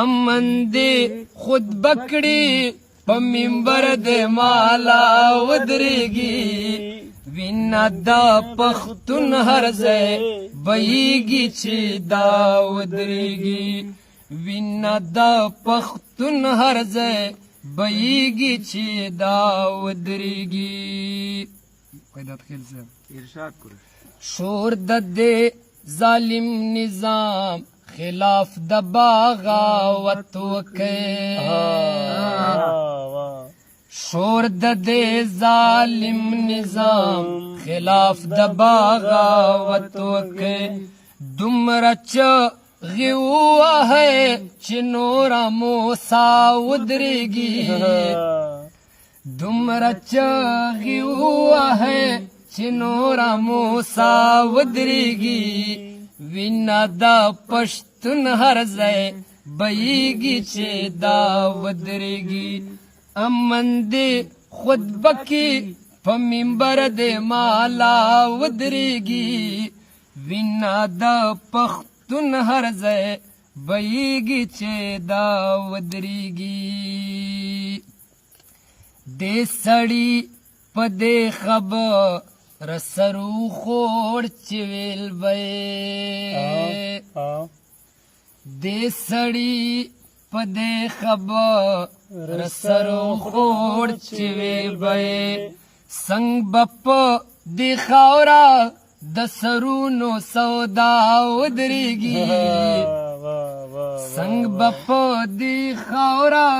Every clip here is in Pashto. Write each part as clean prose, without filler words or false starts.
امن دې خود بکړي په منبر دې مالا ودرېږي وینا دا پښتون هر ځای بهیږي چې دا ودرېږي وینا دا پښتون هر ځای بهیږي چې دا ودرېږي شور د دې ظالم نظام خلاف د بغاوت وکړي شور د دې ظالم نظام خلاف د بغاوت وکړي دومره چغې ووهئ چې نوره موسی ودرېږي دومره چغې ووهئ چې نوره موسی ودرېږي وینا دا پښتون هر ځای بهیږي چې دا ودرېږي امن دې خطبه کې په منبر دې مالا ودرېږي وینا دا پښتون هر ځای بهیږي چې دا ودرېږي دې سړي په دې خبره سر وخوړ چې ویل به دې سړي په دې خبره سر وخوړ چې ویل به څنګه به په دې خاوره د سرونو سودا ودرېږي څنګه به په دې خاوره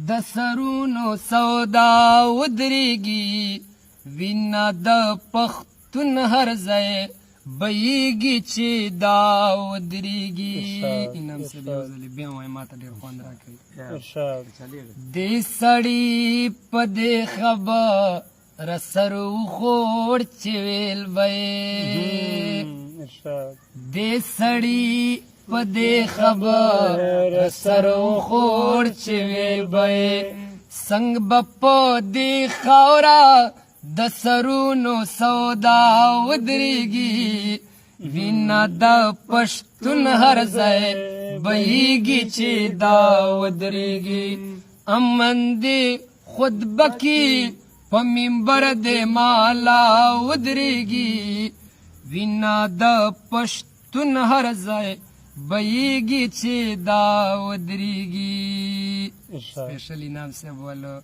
د سرونو سودا ودرېږي وینا د پښتون هر ځای بهیږي چې دا ودرېږي انعام صاحب یو ځلې بیا وایي ما ته ډېر خوند راکوي دې سړي په دې خبره سر وخوړ چې ویل به دې سړي په دې خبره سر وخوړ چې ویل به څنګه به په دې خاوره د سرونو سودا ودرېږي وینا د پښتون هر ځای بهیږي چې دا ودرېږي امن دې خطبه کې په منبر دې مالا ودرېږي وینا د پښتون هر ځای بهیږي چې دا ودرېږي سپیشل انعام صاحب والو